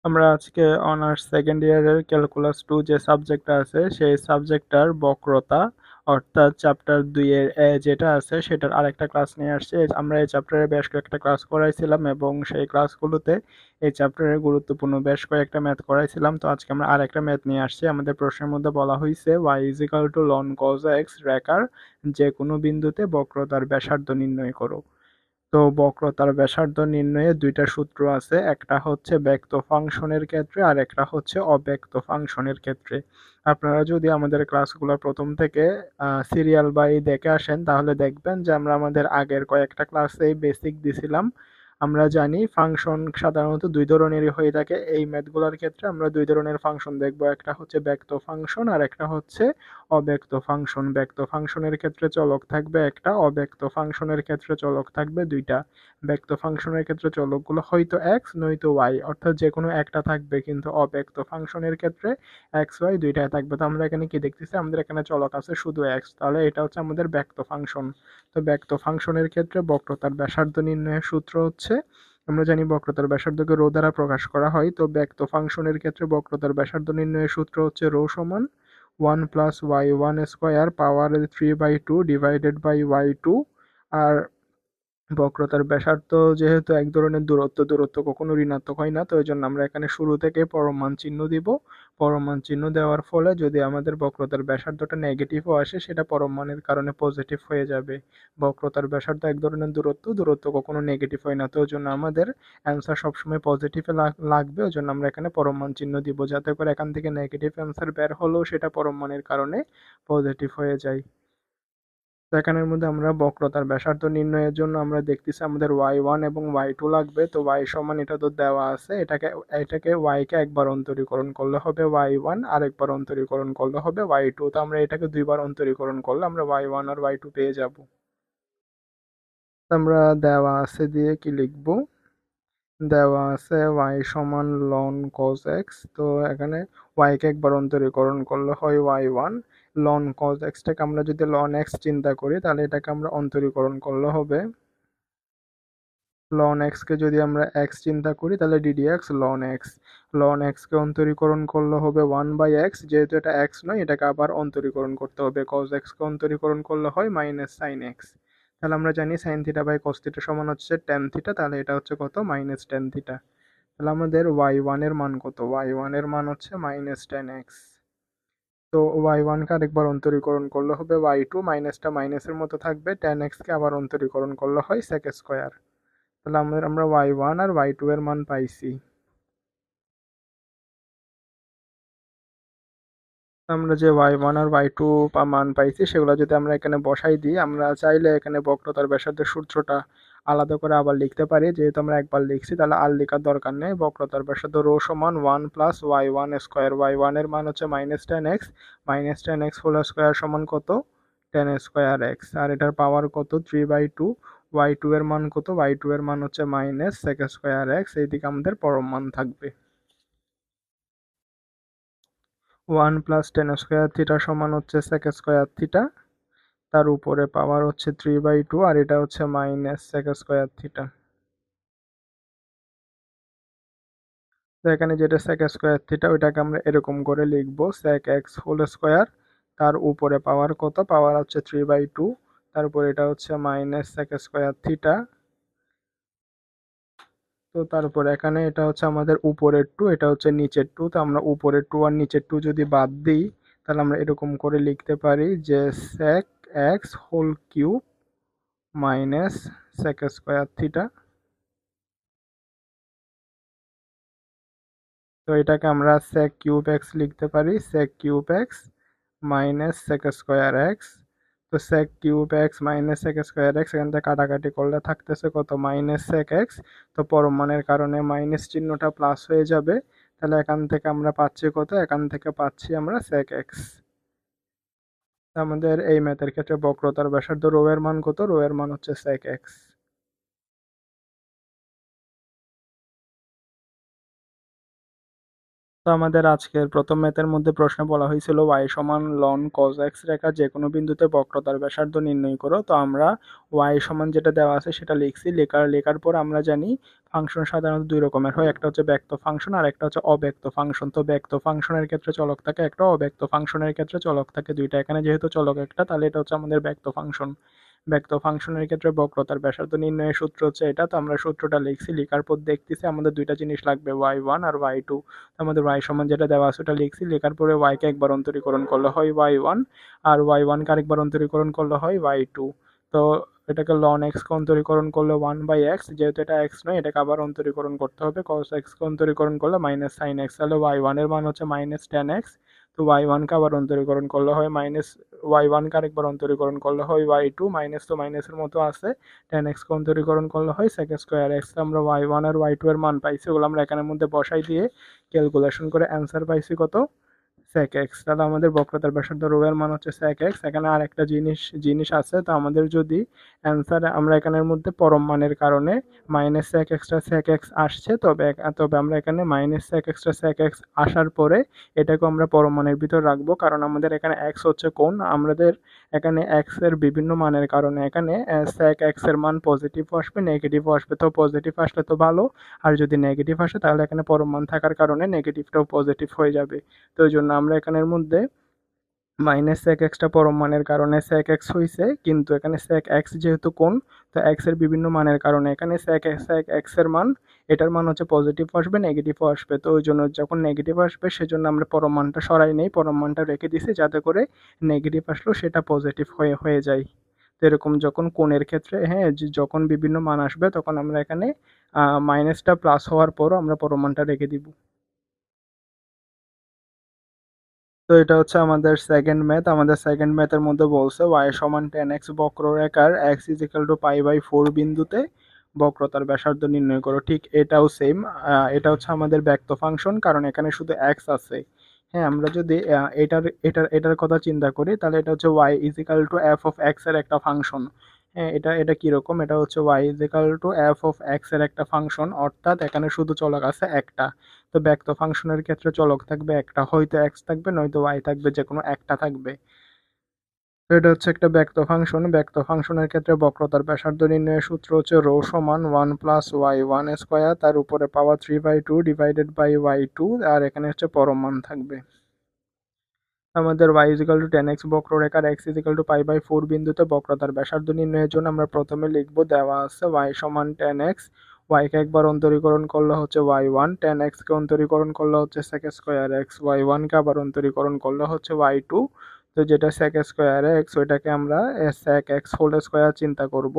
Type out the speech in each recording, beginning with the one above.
আমরা আজকে honours second ইয়ারের ক্যালকুলাস 2 যে সাবজেক্টটা আছে সেই সাবজেক্টটার বক্রতা অর্থাৎ চ্যাপ্টার 2 এর যেটা আছে সেটার আরেকটা ক্লাস নিয়ে আসছে। আমরা এই চ্যাপ্টারে বেশ কয়েকটা ক্লাস করাইছিলাম এবং সেই ক্লাসগুলোতে এই চ্যাপ্টারের গুরুত্বপূর্ণ বেশ কয়েকটা ম্যাথ করাইছিলাম। তো আজকে আমরা আরেকটা ম্যাথ নিয়ে আসছি। আমাদের প্রশ্নের মধ্যে বলা হয়েছে y = ln cos x রেখার যে কোনো বিন্দুতে বক্রতার ব্যাসার্ধ নির্ণয় করো। তো বক্রতার ব্যাসার্ধ নির্ণয়ে দুইটা সূত্র আছে, একটা হচ্ছে ব্যক্ত ফাংশনের ক্ষেত্রে আর একটা হচ্ছে অব্যক্ত ফাংশনের ক্ষেত্রে। আপনারা যদি আমাদের ক্লাসগুলো প্রথম থেকে সিরিয়াল বাই দেখে আসেন তাহলে দেখবেন যে আমরা আমাদের আগের কয়েকটা ক্লাসেই বেসিক দিছিলাম। আমরা জানি ফাংশন সাধারণত দুই ধরনেরই হয়ে থাকে। এই ম্যাথগুলোর ক্ষেত্রে আমরা দুই ধরনের ফাংশন দেখব, একটা হচ্ছে ব্যক্ত ফাংশন আর একটা হচ্ছে অব্যক্ত ফাংশন। ব্যক্ত ফাংশনের ক্ষেত্রে চলক থাকবে একটা, অব্যক্ত ফাংশনের ক্ষেত্রে চলক থাকবে দুইটা। ব্যক্ত ফাংশনের ক্ষেত্রে চলকগুলো হয়তো এক্স নয়তো ওয়াই, অর্থাৎ যে কোনো একটা থাকবে, কিন্তু অব্যক্ত ফাংশনের ক্ষেত্রে এক্স ওয়াই দুইটাই থাকবে। তো আমরা এখানে কি দেখতেছি, আমাদের এখানে চলক আছে শুধু এক্স, তাহলে এটা হচ্ছে আমাদের ব্যক্ত ফাংশন। তো ব্যক্ত ফাংশনের ক্ষেত্রে বক্রতার ব্যাসার্ধ নির্ণয়ের সূত্র হচ্ছে, আমরা জানি বক্রতার ব্যাসার্ধকে রো দ্বারা প্রকাশ করা হয়। তো ব্যক্ত ফাংশনের ক্ষেত্রে বক্রতার ব্যাসার্ধ নির্ণয়ের সূত্র হচ্ছে রো সমান 1 + y1² power 3/2 divided by y2। আর বক্রতার ব্যাসার্ধ যেহেতু এক ধরনের দূরত্ব কখনো ঋণাত্মক হয় না, তো এই জন্য আমরা এখানে শুরু থেকে পরম মান চিহ্ন দিব। পরম মান চিহ্ন দেওয়ার ফলে যদি আমাদের বক্রতার ব্যাসার্ধটা নেগেটিভও আসে সেটা পরম মানের কারণে পজিটিভ হয়ে যাবে। বক্রতার ব্যাসার্ধ এক ধরনের দূরত্ব কখনো নেগেটিভ হয় না, তো ওই জন্য আমাদের অ্যান্সার সবসময় পজিটিভে লাগবে। ওই জন্য আমরা এখানে পরম মান চিহ্ন দিব, যাতে করে এখান থেকে নেগেটিভ অ্যান্সার বের হলেও সেটা পরম মানের কারণে পজিটিভ হয়ে যায়। তো এখানের মধ্যে আমরা বক্রতার ব্যাসার্ধ নির্ণয়ের জন্য আমরা দেখতেছি আমাদের y1 এবং y2 লাগবে। তো y সমান এটা তো দেওয়া আছে, এটাকে y কে একবার অন্তরীকরণ করলে হবে y1, আরেকবার অন্তরীকরণ করলে হবে y2। তো আমরা এটাকে দুইবার অন্তরীকরণ করলে আমরা y1 আর y2 পেয়ে যাব। আমরা দেওয়া আছে দিয়ে কি লিখব, দেওয়া আছে y সমান ln cos x। তো এখানে y কে একবার অন্তরীকরণ করলে হয় y1। ln cos x টাকে আমরা যদি ln x চিন্তা করি তাহলে এটাকে আমরা অন্তরীকরণ করলে হবে ln x কে যদি আমরা x চিন্তা করি তাহলে ddx ln x। ln x কে অন্তরীকরণ করলে হবে 1/x, যেহেতু এটা x নয় এটাকে আবার অন্তরীকরণ করতে হবে। cos x কে অন্তরীকরণ করলে হয় -sin x। তাহলে আমরা জানি sin theta by cos theta সমান হচ্ছে tan থিটা, তাহলে এটা হচ্ছে কত, -tan থিটা। তাহলে আমাদের y1 এর মান কত, y1 এর মান হচ্ছে -tan x। তো y1 কে আরেকবার অন্তরীকরণ করলে হবে y2, মাইনাসটা মাইনাসের মতো থাকবে, tan x কে আবার অন্তরীকরণ করলে হয় sec স্কয়ার। তাহলে আমরা y1 আর y2 এর মান পাইছি। আমরা যে y1 আর y2 মান পাইছি সেগুলো যদি আমরা এখানে বসাই দিই, আমরা চাইলে এখানে বক্রতার ব্যাসার্ধের সূত্রটা আলাদা করে আবার লিখতে পারি। যেহেতু আমরা একবার লিখছি তাহলে আর লেখার দরকার নেই। বক্রতার ব্যাসার্ধ রো সমান 1 + y1²। y1 এর মান হচ্ছে -tan x, -tan x whole square সমান কত, tan স্কয়ার x। আর এটার পাওয়ার কত, 3/2। y2 এর মান কত, y2 এর মান হচ্ছে -sec স্কয়ার x। এইদিকে আমাদের পরম মান থাকবে 1 + tan স্কয়ার থিটা সমান হচ্ছে sec স্কয়ার থিটা, তার উপরে পাওয়ার হচ্ছে 3/2 আর এটা হচ্ছে -sec স্কয়ার থিটা। তো এখানে যেটা sec স্কয়ার থিটা ওইটাকে আমরা এরকম করে লিখব sec x হোল স্কয়ার, তার উপরে পাওয়ার কত, পাওয়ার হচ্ছে 3/2, তারপর এটা হচ্ছে -sec স্কয়ার থিটা। তো তারপর এখানে এটা হচ্ছে আমাদের উপরের 2, এটা হচ্ছে নিচের 2। তো আমরা উপরের 2 আর নিচের 2 যদি বাদ দিই তাহলে আমরা এরকম করে লিখতে পারি যে sec x whole cube sec square theta. তো এটাকে আমরা sec কিউব এক্স লিখতে পারি, sec cube x sec square x. তো sec cube x sec square x এখান থেকে কাটাকাটি করলে থাকতেছে কত, -sec এক্স। তো পরম মানের কারণে মাইনাস চিহ্নটা প্লাস হয়ে যাবে। তাহলে এখান থেকে আমরা পাচ্ছি কত, এখান থেকে পাচ্ছি আমরা sec এক্স। আমাদের এই ম্যাথের ক্ষেত্রে বক্রতার ব্যাসার্ধ রো এর মান কত, রো এর মান হচ্ছে sec এক্স। তো আমাদের আজকের প্রথম ম্যাথের মধ্যে প্রশ্ন বলা হয়েছিল y সমান লন cos x রেখা যে কোনো বিন্দুতে বক্রতার ব্যাসার্ধ নির্ণয় করো। তো আমরা y সমান যেটা দেওয়া আছে সেটা লিখছি, লেখার পর আমরা জানি ফাংশন সাধারণত দুই রকমের হয়, একটা হচ্ছে ব্যক্ত ফাংশন আর একটা হচ্ছে অব্যক্ত ফাংশন। তো ব্যক্ত ফাংশনের ক্ষেত্রে চলক থাকে একটা, অব্যক্ত ফাংশনের ক্ষেত্রে চলক থাকে দুইটা। এখানে যেহেতু চলক একটা, তাহলে এটা হচ্ছে আমাদের ব্যক্ত ফাংশন। ব্যক্ত ফাংশনের ক্ষেত্রে বক্রতার ব্যাসার্ধ নির্ণয়ের সূত্র হচ্ছে এটা। তো আমরা সূত্রটা লিখছি, লেখার পর দেখতেছি আমাদের দুইটা জিনিস লাগবে, y1 আর y2। আমাদের y সমান যেটা দেওয়া আছে ওটা লিখছি, লেখার পরে y কে একবার অন্তরীকরণ করলে হয় y1 আর y1 কে আরেকবার অন্তরীকরণ করলে হয় y2। তো এটাকে ln x কে অন্তরীকরণ করলে 1/x, যেহেতু এটা x নয় এটাকে আবার অন্তরীকরণ করতে হবে, cos x কে অন্তরীকরণ করলে মাইনাস sin x, তাহলে y1 এর মান হচ্ছে মাইনাস tan x। তো y1 কে আবার অন্তরীকরণ করলে হয় মাইনাস, y1 কে আরেকবার অন্তরীকরণ করলে হয় y2, মাইনাস তো মাইনাসের মতো আছে, tan x কে অন্তরীকরণ করলে হয় sec স্কয়ার x। আমরা y1 আর y2 এর মান পাইছি, ওগুলো আমরা এখানের মধ্যে বসাই দিয়ে ক্যালকুলেশন করে অ্যান্সার পাইছি কত, sec x। তাহলে আমাদের বক্রতার ব্যাসার্ধ রো এর মান হচ্ছে sec x। এখানে আর একটা জিনিস আছে, তো আমাদের যদি অ্যান্সারে আমরা এখানের মধ্যে পরম মানের কারণে minus sec extra sec x আসছে, তবে আমরা এখানে minus sec extra sec x আসার পরে এটাকে আমরা পরম মানের ভিতর রাখবো, কারণ আমাদের এখানে x হচ্ছে কোণ, আমাদের এখানে x এর বিভিন্ন মানের কারণে এখানে sec x এর মান পজিটিভ আসবে নেগেটিভও আসবে। তো পজিটিভ আসলে তো ভালো, আর যদি নেগেটিভ আসে তাহলে এখানে পরম মান থাকার কারণে নেগেটিভটাও পজিটিভ হয়ে যাবে। তো এই জন্য আমরা এখানের মধ্যে মাইনাস sec x টা পরম মানের কারণে sec x হয়েছে, কিন্তু এখানে sec x যেহেতু কোণ, তো x এর বিভিন্ন মানের কারণে এখানে sec x এর মান, এটার মান হচ্ছে পজিটিভ আসবে নেগেটিভও আসবে। তো ওই জন্য যখন নেগেটিভ আসবে সেজন্য আমরা পরম মানটা সরাই নেই, পরম মানটা রেখে দিছি যাতে করে নেগেটিভ আসলেও সেটা পজিটিভ হয়ে হয়ে যায়। তো এরকম যখন কোণের ক্ষেত্রে, হ্যাঁ, যখন বিভিন্ন মান আসবে তখন আমরা এখানে মাইনাসটা প্লাস হওয়ার পরও আমরা পরম মানটা রেখে দিব। তো এটা হচ্ছে আমাদের সেকেন্ড ম্যাথ। আমাদের সেকেন্ড ম্যাথের মধ্যে বলছে y সমান tan x বক্ররেখার x ইজ ইকাল টু পাই/4 বিন্দুতে বক্রতার ব্যাসার্ধ নির্ণয় করো। ঠিক এটাও সেম, এটা হচ্ছে আমাদের ব্যক্ত ফাংশন, কারণ এখানে শুধু x আছে। হ্যাঁ, আমরা যদি এটার কথা চিন্তা করি তাহলে এটা হচ্ছে y is equal two f of x এর একটা ফাংশন। হ্যাঁ, এটা এটা কিরকম, এটা হচ্ছে y is equal two f of x এর একটা ফাংশন, অর্থাৎ এখানে শুধু চলক আছে একটা। তো ব্যক্ত ফাংশনের ক্ষেত্রে চলক থাকবে একটা, হয়তো x থাকবে নয়তো y থাকবে, যে কোনো একটা থাকবে। তো এটা হচ্ছে একটা ব্যক্ত ফাংশন। ব্যক্ত ফাংশনের ক্ষেত্রে বক্রতার ব্যাসার্ধ নির্ণয়ের সূত্র হচ্ছে রো সমান 1 প্লাস y1 স্কোয়ার, তার উপরে পাওয়ার 3/2 ডিভাইডেড বাই y2, আর এখানে হচ্ছে পরম মান থাকবে। আমাদের y is equal to tan x বক্ররেখার x is equal to পাই/4 বিন্দুতে বক্রতার ব্যাসার্ধ নির্ণয়ের জন্য আমরা প্রথমে লিখব, দেওয়া আছে y সমান tan x, y কে একবার অন্তরীকরণ করলে হচ্ছে y1, tan x কে অন্তরীকরণ করলে হচ্ছে sec স্কয়ার x, y1 কে আবার অন্তরীকরণ করলে হচ্ছে y2। তো যেটা sec স্কয়ার x ওইটাকে আমরা sec x হোল স্কয়ার চিন্তা করব।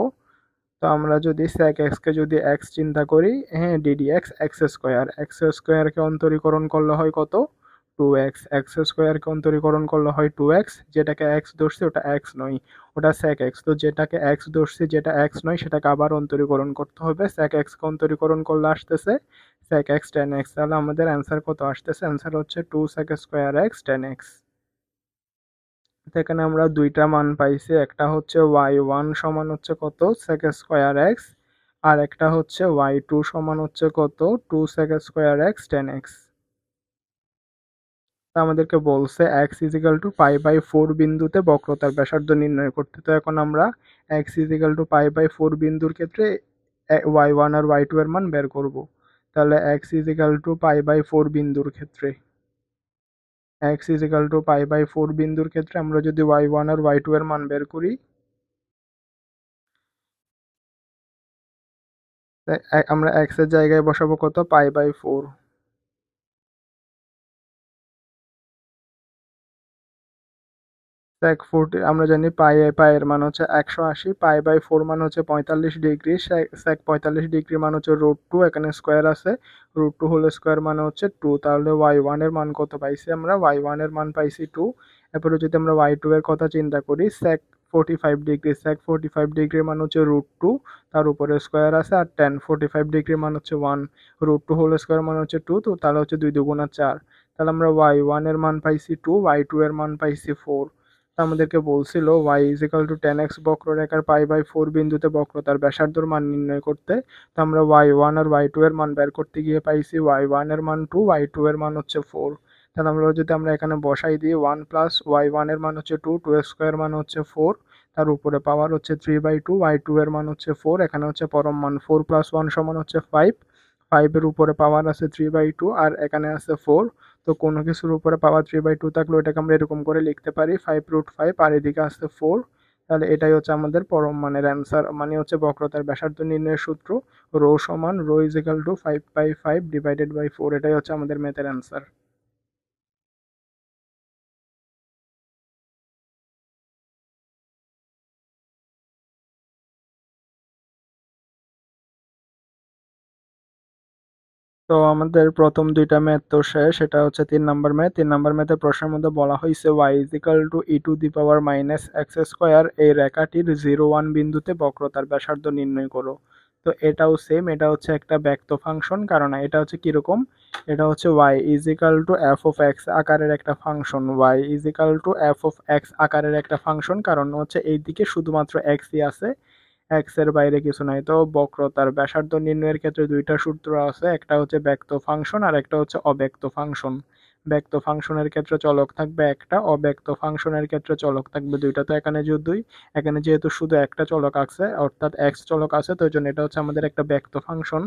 তো আমরা যদি sec x কে যদি x চিন্তা করি, হ্যাঁ, ddx x স্কয়ার কে অন্তরীকরণ করলে হয় কত, 2x, x স্কয়ার কে অন্তরীকরণ করলে হয় 2x, যেটাকে x ধরছি ওটা x নয়, ওটা sec x। তো যেটাকে x ধরছি যেটা x নয় সেটাকে আবার অন্তরীকরণ করতে হবে, sec x কে অন্তরীকরণ করলে আসতেছে sec x tan x। তাহলে আমাদের অ্যান্সার কত আসতেছে, অ্যান্সার হচ্ছে 2 sec square x tan x। এখানে আমরা দুইটা মান পাইছি, একটা হচ্ছে y1 সমান হচ্ছে কত, sec স্কয়ার x, আর একটা হচ্ছে y2 সমান হচ্ছে কত, 2 sec square x tan x। তা আমাদেরকে বলছে x ইজ ইকাল টু পাই/4 বিন্দুতে বক্রতার ব্যাসার্ধ নির্ণয় করতে। তো এখন আমরা x ইজ ইকাল টু পাই/4 বিন্দুর ক্ষেত্রে y1 আর y2 এর মান বের করব। তাহলে x ইজ ইকাল টু পাই/4 বিন্দুর ক্ষেত্রে, x ইজ ইকাল টু পাই/4 বিন্দুর ক্ষেত্রে আমরা যদি y1 আর y2 এর মান বের করি, আমরা x এর জায়গায় বসাবো কত, পাই/4। sec 40 আমরা জানি পায়ের মান হচ্ছে 180, পাই/4 মান হচ্ছে 45 ডিগ্রি, sec 45 ডিগ্রি মান হচ্ছে √2, এখানে স্কোয়ার আছে, √2 হোল স্কোয়ার মানে হচ্ছে 2। তাহলে y1 এর মান কত পাইছি আমরা, y1 এর মান পাইছি 2। এরপরে যদি আমরা y2 এর কথা চিন্তা করি, sec 45 ডিগ্রি মান হচ্ছে √2, তার উপরে স্কোয়ার আছে, আর tan 45 ডিগ্রি মান হচ্ছে 1, √2 হোল স্কোয়ার মানে হচ্ছে 2, তো তাহলে হচ্ছে 2 2 গুণা 4। তাহলে আমরা y1 এর মান পাইছি 2, y2 এর মান পাইছি 4। আমাদেরকে বলছিল y is equal two 10x বক্ররেখার π/4 বিন্দুতে বক্রতার ব্যাসার্ধর মান নির্ণয় করতে। তো আমরা y1 আর y2 এর মান বের করতে গিয়ে পাইছি y1 এর মান 2, y2 এর মান হচ্ছে 4। তাহলে আমরা এখানে বসাই দিই 1 প্লাস y1 এর মান হচ্ছে 2, 2x স্কোয়ার মান হচ্ছে 4, তার উপরে পাওয়ার হচ্ছে 3/2, y2 এর মান হচ্ছে 4, এখানে হচ্ছে পরম মান 4 প্লাস 1 সমান হচ্ছে 5, 5 এর উপরে পাওয়ার আছে 3/2 আর এখানে আছে 4। তো কোনো কিছুর উপরে পাওয়ার 3/2 থাকলে ওটাকে আমরা এরকম করে লিখতে পারি 5√5 আর এদিকে আসছে 4। তাহলে এটাই হচ্ছে আমাদের পরম মানের অ্যান্সার, মানে হচ্ছে বক্রতার ব্যাসার্ধ নির্ণয়ের সূত্র rho is equal to 5/5 divided by 4, এটাই হচ্ছে আমাদের ম্যাথের অ্যান্সার। তো আমাদের প্রথম দুইটা ম্যাথ তো শেষ, সেটা হচ্ছে 3 নাম্বার ম্যাথ। 3 নাম্বার ম্যাথের প্রশ্নের মধ্যে বলা হয়েছে y is equal two E to the power minus x square এই রেখাটির 0, 1 বিন্দুতে বক্রতার ব্যাসার্ধ নির্ণয় করো। তো এটাও সেম, এটা হচ্ছে একটা ব্যক্ত ফাংশন, কারণ এটা হচ্ছে কিরকম, এটা হচ্ছে y is equal two F of x আকারের একটা function, y is equal two F of x আকারের একটা ফাংশন, কারণ হচ্ছে এইদিকে শুধুমাত্র এক্সই আছে, এক্স এর বাইরে কিছু নাই। তো বক্রতার ব্যাসার্ধ নির্ণয়ের ক্ষেত্রে দুইটা সূত্র আছে, একটা হচ্ছে ব্যক্ত ফাংশন আর একটা হচ্ছে অব্যক্ত ফাংশন। ব্যক্ত ফাংশনের ক্ষেত্রে চলক থাকবে একটা, অব্যক্ত ফাংশনের ক্ষেত্রে চলক থাকবে দুইটা। তো এখানে যদি এখানে যেহেতু শুধু একটা চলক আছে অর্থাৎ এক্স চলক আছে, তো এই জন্য এটা হচ্ছে আমাদের একটা ব্যক্ত ফাংশন।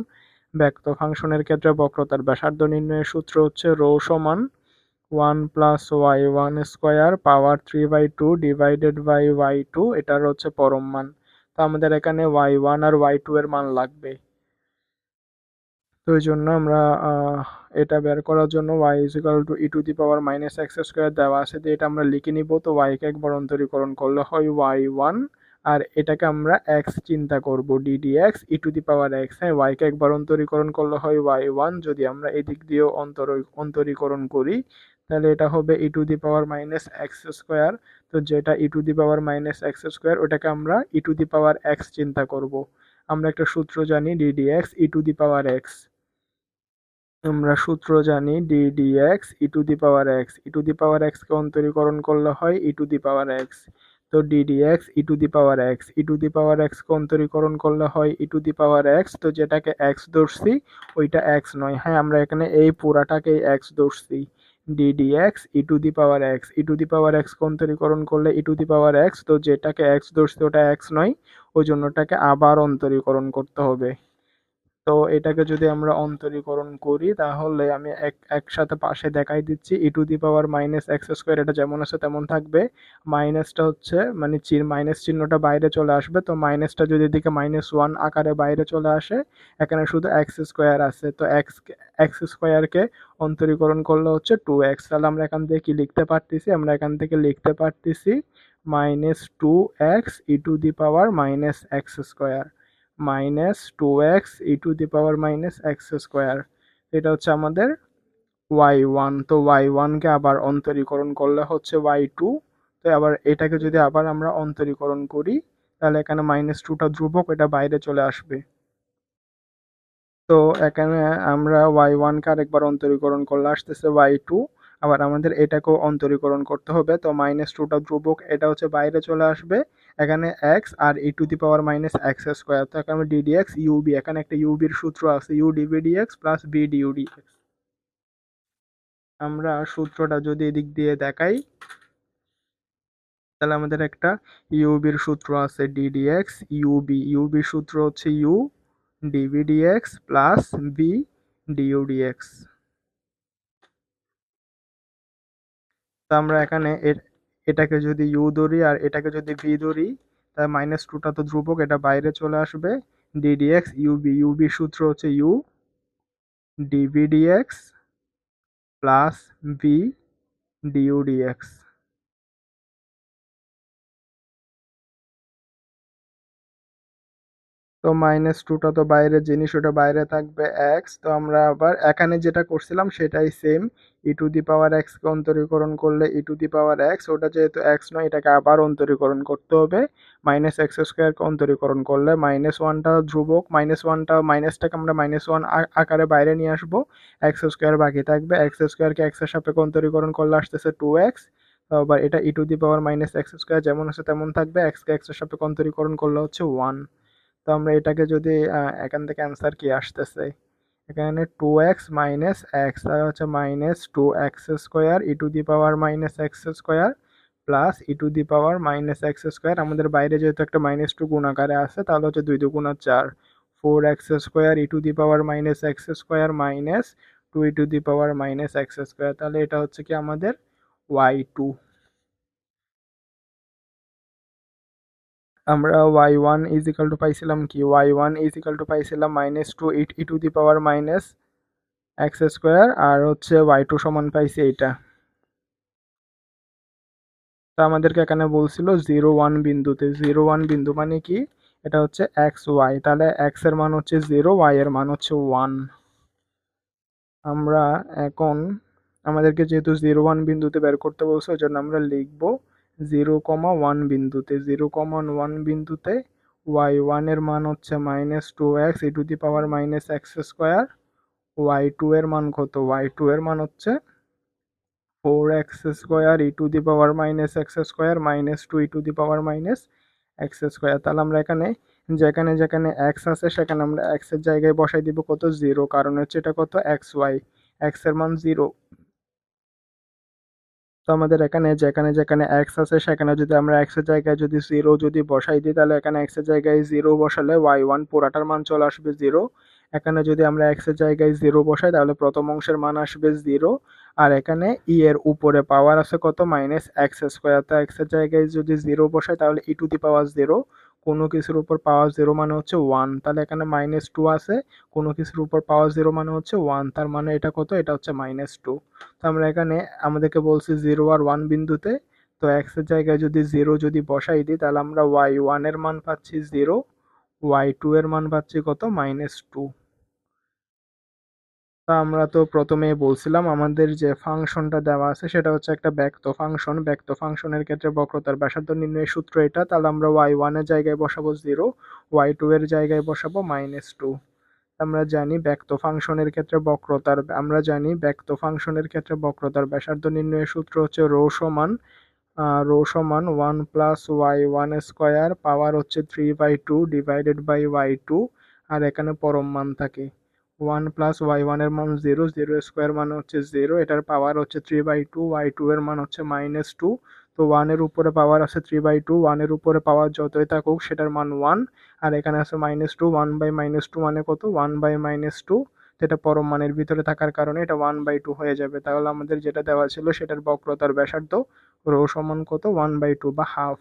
ব্যক্ত ফাংশনের ক্ষেত্রে বক্রতার ব্যাসার্ধ নির্ণয়ের সূত্র হচ্ছে রো সমান 1 plus y1 square power 3/2 divided by y2, এটার হচ্ছে পরম মান। তো আমাদের এখানে y1 আর y2 এর মান লাগবে। তো এই জন্য আমরা এটা বের করার জন্য y is equal two E to the power minus x square দেওয়া আছে, তো এটা আমরা লিখে নিব। তো y কে একবার অন্তরীকরণ করলে হয় y1, আর এটাকে আমরা x চিন্তা করব ddx E to the power x। হ্যাঁ, y কে একবার অন্তরীকরণ করলে হয় y1, যদি আমরা এদিক দিয়েও অন্তরীকরণ করি তাহলে এটা হবে e to the power minus x square. তো যেটা e to the power minus x square ওটাকে আমরা ই টু দি পাওয়ার x চিন্তা করব। আমরা একটা সূত্র জানি ddx E to the power x, আমরা সূত্র জানি ddx E to the power x, E to the power x কে অন্তরীকরণ করলে হয় ই টু দি পাওয়ার x। তো ddx E to the power x, E to the power x কে অন্তরীকরণ করলে হয় ই টু দি পাওয়ার x। তো যেটাকে x ধরছি ওইটা x নয়, হ্যাঁ আমরা এখানে এই পুরাটাকেই x ধরছি। ddx E to the power x, E to the power x কে অন্তরীকরণ করলে e to the power x, তো যেটাকে x ধরছি ওটা x নয়, ওই জন্য ওটাকে আবার অন্তরীকরণ করতে হবে। তো এটাকে যদি আমরা অন্তরীকরণ করি তাহলে আমি একসাথে পাশে দেখাই দিচ্ছি, e to the power minus x square এটা যেমন আছে তেমন থাকবে, মাইনাসটা হচ্ছে মানে মাইনাস চিহ্নটা বাইরে চলে আসবে। তো মাইনাসটা যদি এদিকে -1 আকারে বাইরে চলে আসে, এখানে শুধু এক্স স্কোয়ার আছে, তো এক্স স্কোয়ারকে অন্তরীকরণ করলে হচ্ছে 2x। তাহলে আমরা এখান থেকে কি লিখতে পারতেছি, আমরা এখান থেকে লিখতে পারতেছি -2x E to the power minus x square, -2x E to the power minus x square. এটা হচ্ছে আমাদের y1। তো y1 কে আবার অন্তরীকরণ করলে হচ্ছে y2। তো আবার এটাকে যদি আবার আমরা অন্তরীকরণ করি তাহলে এখানে -2টা ধ্রুবক, এটা বাইরে চলে আসবে। তো এখানে আমরা y1 কে আরেকবার অন্তরীকরণ করলে আসতেছে y2, আবার আমাদের এটাকেও অন্তরীকরণ করতে হবে। তো -2টা ধ্রুবক এটা হচ্ছে বাইরে চলে আসবে, এখানে x আর e to the power minus x square. তো এখানে ddx ub, এখানে একটা ইউবির সূত্র আছে u dvdx plus b dudx। আমরা সূত্রটা যদি এদিক দিয়ে দেখাই তাহলে আমাদের একটা ইউবির সূত্র আছে ddx ইউবির সূত্র হচ্ছে u dvdx plus b dudx। তো আমরা এখানে এটাকে যদি ইউ ধরি আর এটাকে যদি ভি ধরি তাহলে -2টা তো ধ্রুবক, এটা বাইরে চলে আসবে। ddx ইউবি সূত্র হচ্ছে u dvdx plus v dudx। তো -2টা তো বাইরের জিনিস, ওটা বাইরে থাকবে এক্স। তো আমরা আবার এখানে যেটা করছিলাম সেটাই same, e to the power x কে অন্তরীকরণ করলে e to the power x, ওটা যেহেতু এক্স নয় এটাকে আবার অন্তরীকরণ করতে হবে। মাইনাস এক্স স্কোয়ারকে অন্তরীকরণ করলে -1টা ধ্রুবক, মাইনাসটাকে আমরা -1 আকারে বাইরে নিয়ে আসবো, এক্স স্কোয়ার বাকি থাকবে। এক্স স্কোয়ারকে এক্স এর সাপেক্ষে অন্তরীকরণ করলে আসতেছে 2x। আবার এটা e to the power minus x square যেমন আছে তেমন থাকবে, এক্সকে এক্সের সাপেক্ষে অন্তরীকরণ করলে হচ্ছে 1। তো আমরা এটাকে যদি এখান থেকে অ্যান্সার কি আসতেছে, এখানে 2x মাইনাস এক্স তাহলে হচ্ছে minus 2x square E to the power minus x square plus E to the power minus x square, আমাদের বাইরে যেহেতু একটা -2 গুণ আকারে আছে তাহলে হচ্ছে 2 দুগুণা 4, 4x square E to the power minus x square minus 2 e to the power minus x square, তাহলে এটা হচ্ছে কি আমাদের y2। আমরা y1 ইজ ইকাল টু পাইছিলাম কি, y1 ইজ ইকাল টু পাইছিলাম -2 e to the power minus x square, আর হচ্ছে y2 সমান পাইছি এইটা। তা আমাদেরকে এখানে বলছিল 0 1 বিন্দুতে, 0 1 বিন্দু মানে কি, এটা হচ্ছে এক্স ওয়াই, তাহলে এক্স এর মান হচ্ছে 0, ওয়াই এর মান হচ্ছে 1। আমরা এখন আমাদেরকে যেহেতু 0 1 বিন্দুতে বের করতে বলছে ওই জন্য আমরা লিখব 0,1 বিন্দুতে, 0,1 বিন্দুতে y1 এর মান হচ্ছে -2x E to the power minus x square, y2 এর মান কত, y2 এর মান হচ্ছে 4x square E to the power minus x square minus 2 e to the power minus x square. তাহলে আমরা এখানে যেখানে যেখানে এক্স আছে সেখানে আমরা এক্স এর জায়গায় বসাই দিব কত, 0, কারণ হচ্ছে এটা কত এক্স ওয়াই, এক্স এর মান 0। তো আমাদের এখানে যেখানে যেখানে এক্স আছে সেখানে যদি আমরা এক্স এর জায়গায় যদি 0 যদি বসাই দিই তাহলে এখানে এক্স এর জায়গায় 0 বসালে y1 পুরাটার মান চলে আসবে 0। এখানে যদি আমরা এক্স এর জায়গায় 0 বসাই তাহলে প্রথম অংশের মান আসবে 0। আর এখানে ই এর উপরে পাওয়ার আছে কত, মাইনাস এক্স স্কোয়ার, তো এক্স এর জায়গায় যদি 0 বসাই তাহলে ই টু দি পাওয়ার 0, কোনো কিছুর উপর পাওয়ার 0 মানে হচ্ছে 1, তাহলে এখানে -2 আছে, কোনো কিছুর উপর পাওয়ার 0 মানে হচ্ছে 1, তার মানে এটা কত, এটা হচ্ছে -2। তো আমরা এখানে আমাদেরকে বলছি 0 আর 1 বিন্দুতে, তো এক্স এর জায়গায় যদি 0 যদি বসাই দিই তাহলে আমরা y1 এর মান পাচ্ছি 0, y2 এর মান পাচ্ছি কত, -2। তা আমরা তো প্রথমেই বলছিলাম আমাদের যে ফাংশনটা দেওয়া আছে সেটা হচ্ছে একটা ব্যক্ত ফাংশন, ব্যক্ত ফাংশনের ক্ষেত্রে বক্রতার ব্যাসার্ধ নির্ণয়ের সূত্র এটা, তাহলে আমরা y1 এর জায়গায় বসাবো 0, y2 এর জায়গায় বসাবো -2। আমরা জানি ব্যক্ত ফাংশনের ক্ষেত্রে বক্রতার, আমরা জানি ব্যক্ত ফাংশনের ক্ষেত্রে বক্রতার ব্যাসার্ধ নির্ণয়ের সূত্র হচ্ছে রো সমান 1 প্লাস y1 স্কোয়ার পাওয়ার হচ্ছে 3/2 ডিভাইডেড বাই y2, আর এখানে পরম মান থাকে 1 প্লাস y1 এর মান 0, 0 স্কোয়ার মানে হচ্ছে 0, এটার পাওয়ার হচ্ছে 3/2, y2 এর মান হচ্ছে -2। তো 1 এর উপরে পাওয়ার আছে 3/2, 1 এর উপরে পাওয়ার যতই থাকুক সেটার মান 1, আর এখানে আছে -2, 1/-2 মানে কত, 1/-2, যেটা পরম মানের ভিতরে থাকার কারণে এটা 1/2 হয়ে যাবে। তাহলে আমাদের যেটা দেওয়া ছিল সেটার বক্রতার ব্যাসার্ধ রো সমান কত, 1/2 বা হাফ।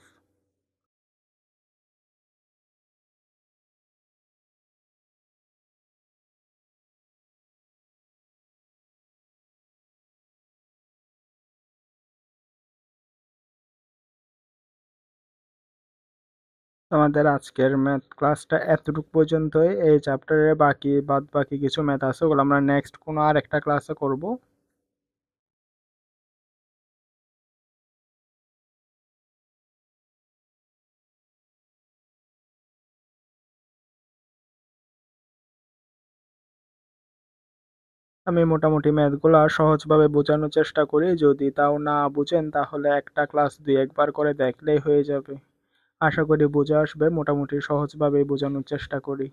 আমাদের আজকের ম্যাথ ক্লাসটা এতটুকু পর্যন্তই, এই চ্যাপ্টারে বাকি বাদ বাকি কিছু ম্যাথ আছে ওগুলো আমরা নেক্সট কোনো আর একটা ক্লাসে করব। আমি মোটামুটি ম্যাথগুলো সহজভাবে বোঝানোর চেষ্টা করি, যদি তাও না বুঝেন তাহলে একটা ক্লাস 2-1 বার করে দেখলেই হয়ে যাবে। আশা করি বুঝে আসবে, মোটামুটি সহজভাবেই বোঝানোর চেষ্টা করি।